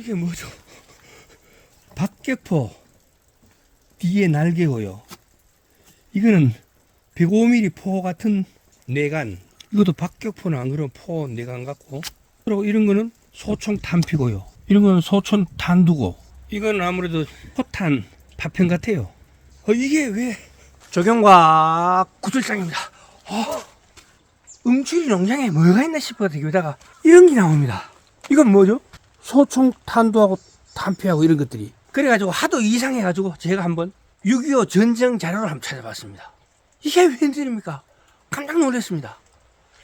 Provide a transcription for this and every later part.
이게 뭐죠? 박격포 뒤에 날개고요. 이거는 105mm 포 같은 뇌관. 이것도 박격포는 안 그런 포 뇌관 같고. 그리고 이런 거는 소총 탄피고요. 이런 거는 소총 탄두고. 이건 아무래도 포탄 파편 같아요. 이게 왜? 조경과 구슬장입니다. 음추리 농장에 뭐가 있나 싶어서 여기다가 이런 게 나옵니다. 이건 뭐죠? 소총 탄두하고 탄피하고 이런 것들이. 그래가지고 하도 이상해가지고 제가 한번 6.25 전쟁 자료를 한번 찾아봤습니다. 이게 웬일입니까? 깜짝 놀랐습니다.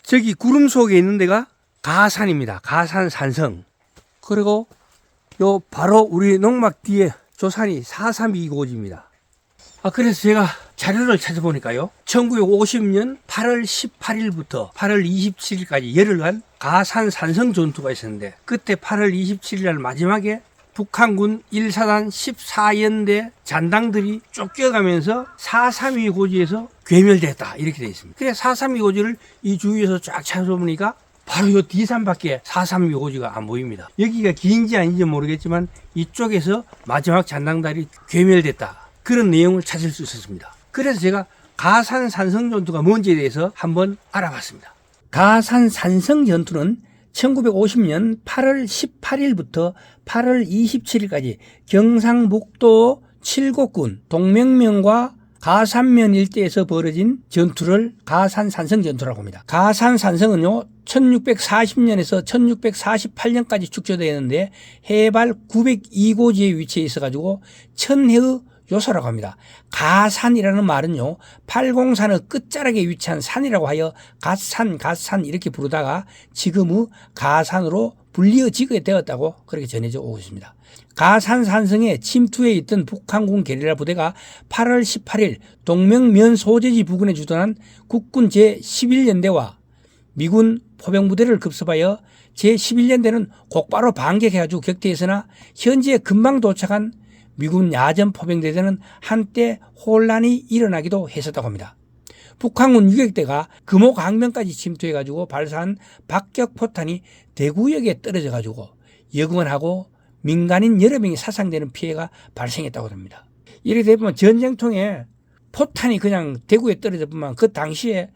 저기 구름 속에 있는 데가 가산입니다. 가산 산성. 그리고 요 바로 우리 농막 뒤에 조산이 432고지입니다. 그래서 제가 자료를 찾아보니까요. 1950년 8월 18일부터 8월 27일까지 열흘간 가산 산성 전투가 있었는데 그때 8월 27일 날 마지막에 북한군 1사단 14연대 잔당들이 쫓겨가면서 432 고지에서 괴멸됐다 이렇게 되어 있습니다. 그래서 432 고지를 이 주위에서 쫙 찾아보니까 바로 이 뒤산밖에 432 고지가 안 보입니다. 여기가 긴지 아닌지 모르겠지만 이쪽에서 마지막 잔당들이 괴멸됐다. 그런 내용을 찾을 수 있었습니다. 그래서 제가 가산 산성 전투가 뭔지에 대해서 한번 알아봤습니다. 가산 산성 전투는 1950년 8월 18일부터 8월 27일까지 경상북도 칠곡군 동명면과 가산면 일대에서 벌어진 전투를 가산 산성 전투라고 합니다. 가산 산성은요 1640년에서 1648년까지 축조되었는데 해발 902고지에 위치해 있어가지고 천혜의 요소라고 합니다. 가산이라는 말은요 803의 끝자락에 위치한 산이라고 하여 갓산 이렇게 부르다가 지금의 가산으로 불리어지게 되었다고 그렇게 전해져 오고 있습니다. 가산 산성에 침투해 있던 북한군 게릴라 부대가 8월 18일 동명면 소재지 부근에 주둔한 국군 제11연대와 미군 포병부대를 급습하여 제11연대는 곧바로 반격해가지고 격퇴했으나 현지에 금방 도착한 미군 야전 포병대대는 한때 혼란이 일어나기도 했었다고 합니다. 북한군 유격대가 금호강변까지 침투해가지고 발사한 박격포탄이 대구역에 떨어져가지고 여군하고 민간인 여러 명이 사상되는 피해가 발생했다고 합니다. 이렇게 되면 전쟁통에 포탄이 그냥 대구에 떨어져 보면 그 당시에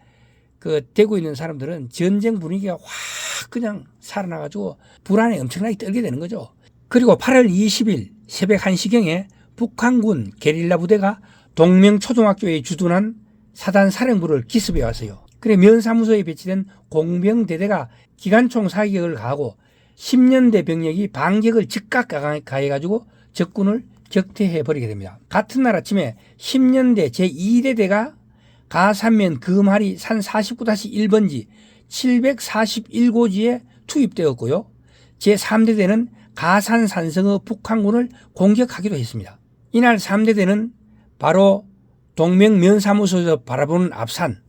그 대구에 있는 사람들은 전쟁 분위기가 확 그냥 살아나가지고 불안에 엄청나게 떨게 되는 거죠. 그리고 8월 20일 새벽 1시경에 북한군 게릴라 부대가 동명초등학교에 주둔한 사단 사령부를 기습해 왔어요. 그래 면사무소에 배치된 공병대대가 기관총 사격을 가하고 10년대 병력이 반격을 즉각 가해가지고 적군을 격퇴해버리게 됩니다. 같은 날 아침에 10년대 제2대대가 가산면 금하리 산 49-1번지 741고지에 투입되었고요. 제3대대는 가산 산성의 북한군을 공격하기도 했습니다. 이날 3대대는 바로 동명면사무소에서 바라보는 앞산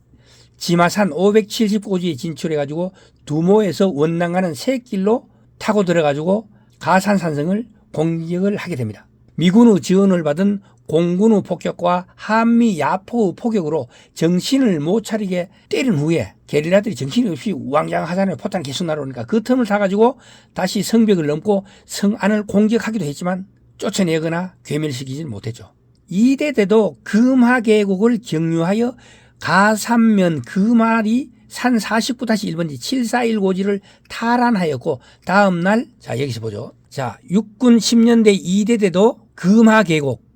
지마산 570고지에 진출해가지고 두모에서 원당 가는 새길로 타고 들어가지고 가산 산성을 공격을 하게 됩니다. 미군의 지원을 받은 공군의 폭격과 한미 야포의 포격으로 정신을 못 차리게 때린 후에 게릴라들이 정신이 없이 우왕좌왕하잖아요. 포탄 계속 날아오니까 그 틈을 타가지고 다시 성벽을 넘고 성 안을 공격하기도 했지만 쫓아내거나 괴멸시키지는 못했죠. 2대대도 금하계곡을 경유하여 가산면 금하리 산 49-1번지 741고지를 탈환하였고 다음날 자 여기서 보죠. 자 육군 10년대 2대대도 금하계곡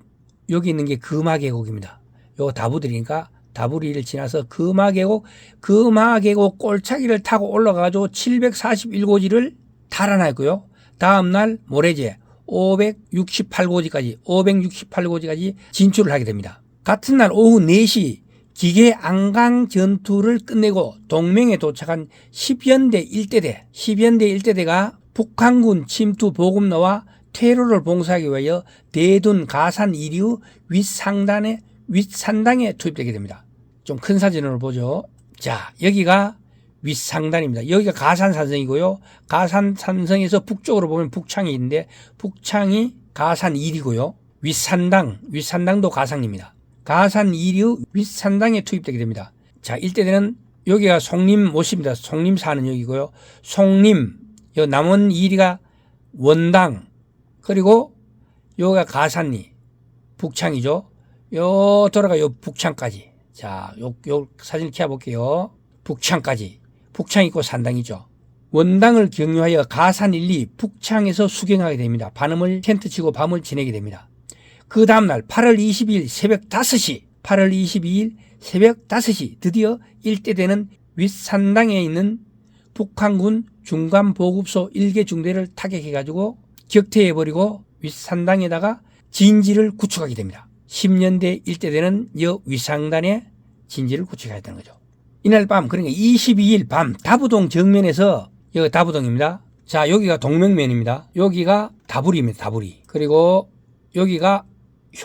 여기 있는 게 금하계곡입니다. 요거 다부들이니까 다부리를 지나서 금하계곡 꼴차기를 타고 올라가가지고 741고지를 탈환하였고요. 다음날 모레제 568고지까지 진출을 하게 됩니다. 같은 날 오후 4시 기계 안강 전투를 끝내고 동명에 도착한 10연대 1대대가 북한군 침투 보급로와 퇴로를 봉사하기 위하여 대둔 가산 2류 윗산당에 투입되게 됩니다. 좀 큰 사진을 보죠. 자, 여기가 윗상단입니다. 여기가 가산산성이고요. 가산산성에서 북쪽으로 보면 북창이 있는데 북창이 가산 1이고요. 윗산당도 가산입니다. 가산 2류 윗산당에 투입되게 됩니다. 자, 일대대는 여기가 송림 못입니다. 송림 사는 여기고요. 송림, 요 남원 2리가 원당, 그리고 여기가 가산리, 북창이죠. 요 돌아가 요 북창까지. 자, 요 사진을 켜볼게요. 북창까지. 북창 있고 산당이죠. 원당을 경유하여 가산 1, 2 북창에서 수경하게 됩니다. 반음을 텐트 치고 밤을 지내게 됩니다. 그 다음날 8월 22일 새벽 5시, 8월 22일 새벽 5시 드디어 일대되는 윗산당에 있는 북한군 중간보급소 1개 중대를 타격해가지고 격퇴해버리고 윗산당에다가 진지를 구축하게 됩니다. 10년대 일대되는 여 윗산단에 진지를 구축하게 되는 거죠. 이날 밤, 그러니까 22일 밤 다부동 정면에서, 여기 다부동입니다. 자, 여기가 동명면입니다. 여기가 다부리입니다. 다부리. 그리고 여기가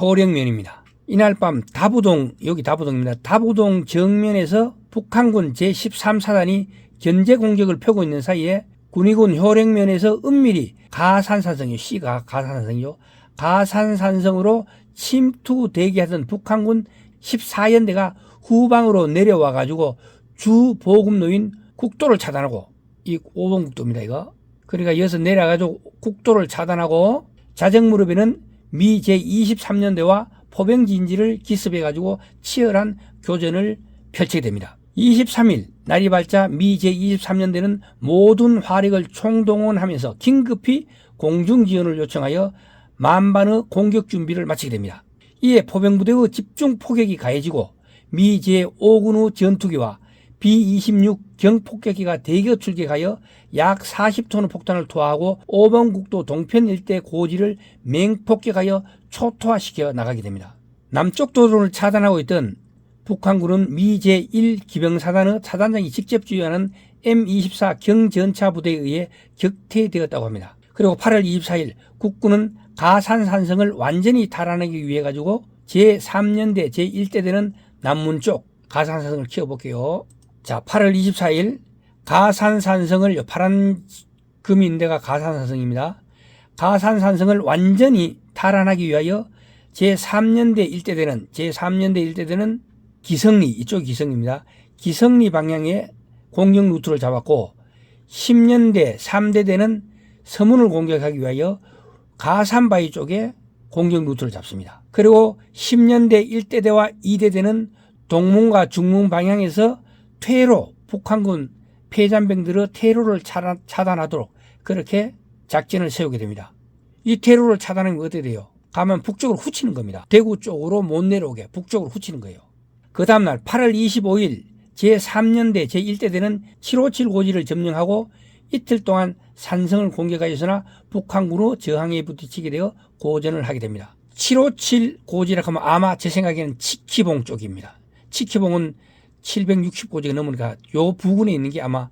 효령면입니다. 이날 밤 다부동, 여기 다부동입니다. 다부동 정면에서 북한군 제13사단이 견제 공격을 펴고 있는 사이에 군위군 효령면에서 은밀히 가산산성이요. C가 가산산성이요. 가산산성으로 침투 대기하던 북한군 14연대가 후방으로 내려와 가지고 주 보급로인 국도를 차단하고, 이 5번 국도입니다, 이거. 그러니까 여기서 내려가지고 국도를 차단하고 자정무렵에는 미 제23년대와 포병진지를 기습해 가지고 치열한 교전을 펼치게 됩니다. 23일 날이 밝자 미 제23년대는 모든 화력을 총동원하면서 긴급히 공중지원을 요청하여 만반의 공격 준비를 마치게 됩니다. 이에 포병부대의 집중 포격이 가해지고 미 제5군의 전투기와 B-26 경폭격기가 대거 출격하여 약 40톤의 폭탄을 투하하고 5번 국도 동편 일대 고지를 맹폭격하여 초토화시켜 나가게 됩니다. 남쪽 도로를 차단하고 있던 북한군은 미 제1 기병사단의 사단장이 직접 주유하는 M24 경전차 부대에 의해 격퇴되었다고 합니다. 그리고 8월 24일 국군은 가산산성을 완전히 탈환하기 위해 가지고 제3년대 제1대대는 남문 쪽 가산산성을 키워볼게요. 자, 8월 24일 가산산성을, 파란 금이 있는 데가 가산산성입니다. 가산산성을 완전히 탈환하기 위하여 제3년대 1대대는 기성리, 이쪽 기성리입니다. 기성리 방향의 공격 루트를 잡았고 10년대 3대대는 서문을 공격하기 위하여 가산바위 쪽에 공격 루트를 잡습니다. 그리고 10년대 1대대와 2대대는 동문과 중문 방향에서 퇴로, 북한군 폐잔병들의 퇴로를 차단하도록 그렇게 작전을 세우게 됩니다. 이 퇴로를 차단하면 어떻게 돼요? 가면 북쪽으로 후치는 겁니다. 대구 쪽으로 못 내려오게 북쪽으로 후치는 거예요. 그 다음날 8월 25일 제3년대 제1대대는 757 고지를 점령하고 이틀 동안 산성을 공격하였으나 북한군의 저항에 부딪히게 되어 고전을 하게 됩니다. 757 고지라 하면 아마 제 생각에는 치키봉 쪽입니다. 치키봉은 760 고지가 넘으니까 요 부근에 있는 게 아마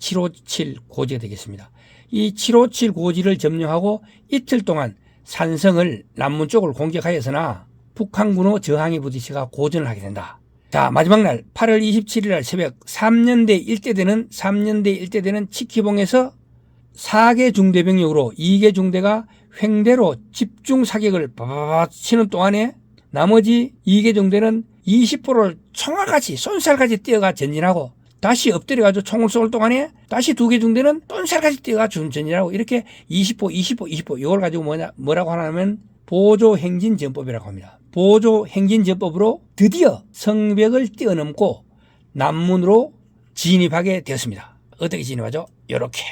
757 고지가 되겠습니다. 이 757 고지를 점령하고 이틀 동안 산성을 남문 쪽을 공격하였으나 북한군의 저항에 부딪혀가 고전을 하게 된다. 자, 마지막 날 8월 27일 날 새벽 3년대 1대대는 치키봉에서 4개 중대병력으로 2개 중대가 횡대로 집중 사격을 바바바 치는 동안에 나머지 2개 중대는 20포를 총알같이 쏜살같이 뛰어가 전진하고 다시 엎드려가지고 총을 쏠 동안에 다시 2개 중대는 쏜살같이 뛰어가 전진하고 이렇게 20포 이걸 가지고 뭐라고 하냐면 보조행진전법이라고 합니다. 보조행진전법으로 드디어 성벽을 뛰어넘고 남문으로 진입하게 되었습니다. 어떻게 진입하죠? 이렇게.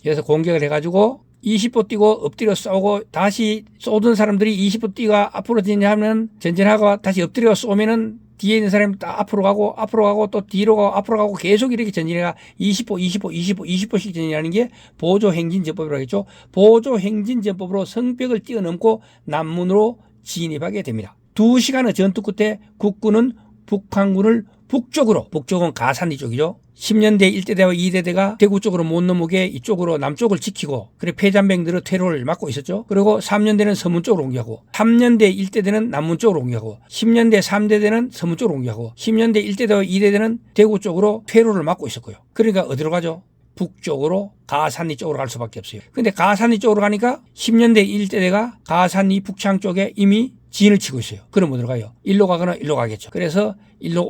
그래서 공격을 해가지고 20보 뛰고 엎드려 쏘고 다시 쏘던 사람들이 20보 뛰가 앞으로 전진하고 다시 엎드려 쏘면은 뒤에 있는 사람이 딱 앞으로 가고 또 뒤로 가고 앞으로 가고 계속 이렇게 전진해가 20보씩 전진하는 게 보조행진전법이라고 했죠. 보조행진전법으로 성벽을 뛰어넘고 남문으로 진입하게 됩니다. 2시간의 전투 끝에 국군은 북한군을 북쪽은 가산리 쪽이죠. 10년대 1대대와 2대대가 대구 쪽으로 못 넘어오게 이쪽으로 남쪽을 지키고 그리고 폐잔병들의 퇴로를 막고 있었죠. 그리고 3년대는 서문 쪽으로 공격하고 3년대 1대대는 남문 쪽으로 공격하고 10년대 3대대는 서문 쪽으로 공격하고 10년대 1대대와 2대대는 대구 쪽으로 퇴로를 막고 있었고요. 그러니까 어디로 가죠? 북쪽으로 가산리 쪽으로 갈 수밖에 없어요. 근데 가산리 쪽으로 가니까 10년대 1대대가 가산리 북창 쪽에 이미 진을 치고 있어요. 그럼 어디로 가요? 일로 가거나 일로 가겠죠. 그래서 일로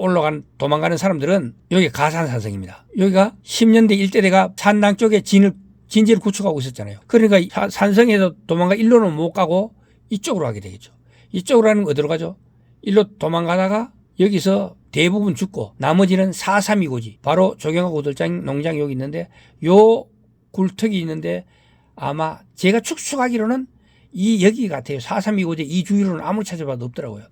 도망가는 사람들은 여기 가산산성입니다. 여기가 10년대 1대대가 산당 쪽에 진을 진지를 구축하고 있었잖아요. 그러니까 산성에서 도망가 일로는 못 가고 이쪽으로 가게 되겠죠. 이쪽으로 가는 거 어디로 가죠? 일로 도망가다가 여기서 대부분 죽고 나머지는 432고지 바로 조경화 고들장 농장 여기 있는데 요 굴턱이 있는데 아마 제가 추측하기로는 여기 같아요. 432고지 이 주위로는 아무리 찾아봐도 없더라고요.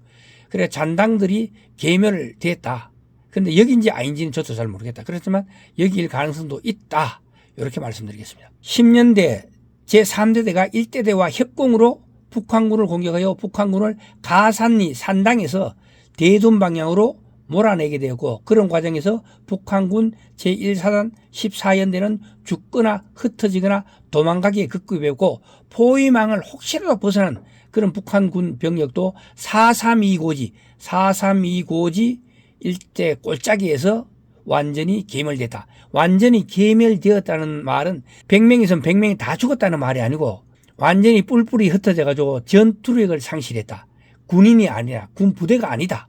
그래 잔당들이 개멸됐다. 근데 여기인지 아닌지는 저도 잘 모르겠다. 그렇지만 여기일 가능성도 있다. 이렇게 말씀드리겠습니다. 10년대 제3대대가 1대대와 협공으로 북한군을 공격하여 북한군을 가산리 산당에서 대둔 방향으로 몰아내게 되었고 그런 과정에서 북한군 제1사단 14연대는 죽거나 흩어지거나 도망가기에 급급했고 포위망을 혹시라도 벗어난 그런 북한군 병력도 432고지 일대 꼴짜기에서 완전히 괴멸됐다. 완전히 괴멸되었다는 말은 100명에선 100명이 다 죽었다는 말이 아니고 완전히 뿔뿔이 흩어져 가지고 전투력을 상실했다. 군인이 아니라 군 부대가 아니다.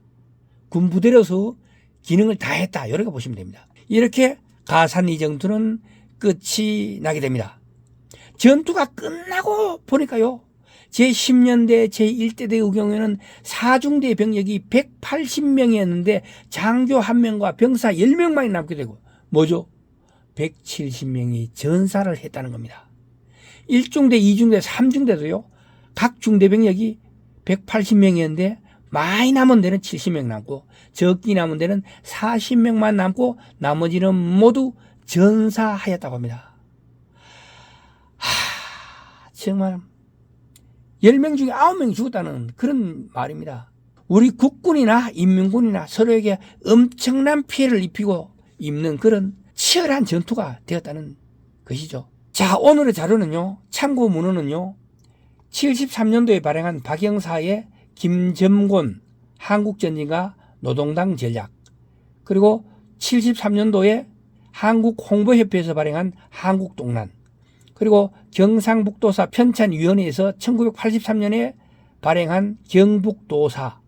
군 부대로서 기능을 다했다. 이렇게 보시면 됩니다. 이렇게 가산리 전투는 끝이 나게 됩니다. 전투가 끝나고 보니까요. 제10년대 제1대대의 경우에는 사중대 병력이 180명이었는데 장교 1명과 병사 10명만이 남게 되고 뭐죠? 170명이 전사를 했다는 겁니다. 1중대, 2중대, 3중대도요. 각 중대 병력이 180명이었는데 많이 남은 데는 70명 남고 적게 남은 데는 40명만 남고 나머지는 모두 전사하였다고 합니다. 정말 10명 중에 9명이 죽었다는 그런 말입니다. 우리 국군이나 인민군이나 서로에게 엄청난 피해를 입히고 입는 그런 치열한 전투가 되었다는 것이죠. 자, 오늘의 자료는요. 참고 문헌은요. 73년도에 발행한 박영사의 김점곤 한국전쟁과 노동당 전략 그리고 73년도에 한국홍보협회에서 발행한 한국동란 그리고 경상북도사 편찬위원회에서 1983년에 발행한 경북도사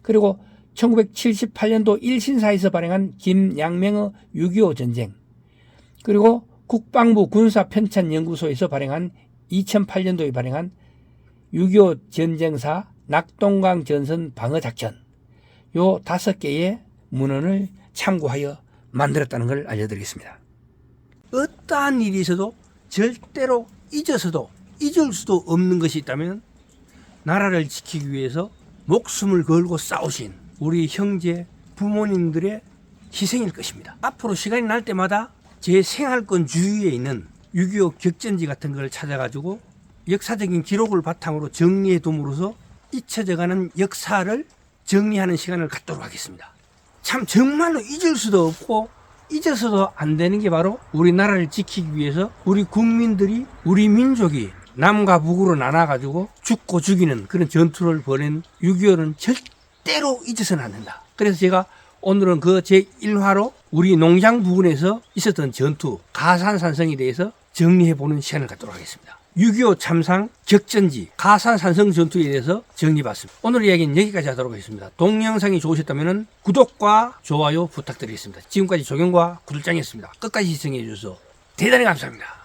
그리고 1978년도 일신사에서 발행한 김양명의 6.25 전쟁 그리고 국방부 군사편찬연구소에서 발행한 2008년도에 발행한 6.25 전쟁사 낙동강 전선 방어작전 요 5개의 문헌을 참고하여 만들었다는 걸 알려드리겠습니다. 어떠한 일이 있어도 절대로 잊어서도 잊을 수도 없는 것이 있다면 나라를 지키기 위해서 목숨을 걸고 싸우신 우리 형제 부모님들의 희생일 것입니다. 앞으로 시간이 날 때마다 제 생활권 주위에 있는 6.25 격전지 같은 걸 찾아가지고 역사적인 기록을 바탕으로 정리해 둠으로써 잊혀져가는 역사를 정리하는 시간을 갖도록 하겠습니다. 참 정말로 잊을 수도 없고 잊어서도 안 되는 게 바로 우리나라를 지키기 위해서 우리 국민들이 우리 민족이 남과 북으로 나눠가지고 죽고 죽이는 그런 전투를 벌인 6.25는 절대로 잊어서는 안 된다. 그래서 제가 오늘은 그 제1화로 우리 농장 부근에서 있었던 전투 가산산성에 대해서 정리해보는 시간을 갖도록 하겠습니다. 6.25 참상 격전지 가산산성 전투에 대해서 정리해봤습니다. 오늘 이야기는 여기까지 하도록 하겠습니다. 동영상이 좋으셨다면 구독과 좋아요 부탁드리겠습니다. 지금까지 조경과 구들장이었습니다. 끝까지 시청해 주셔서 대단히 감사합니다.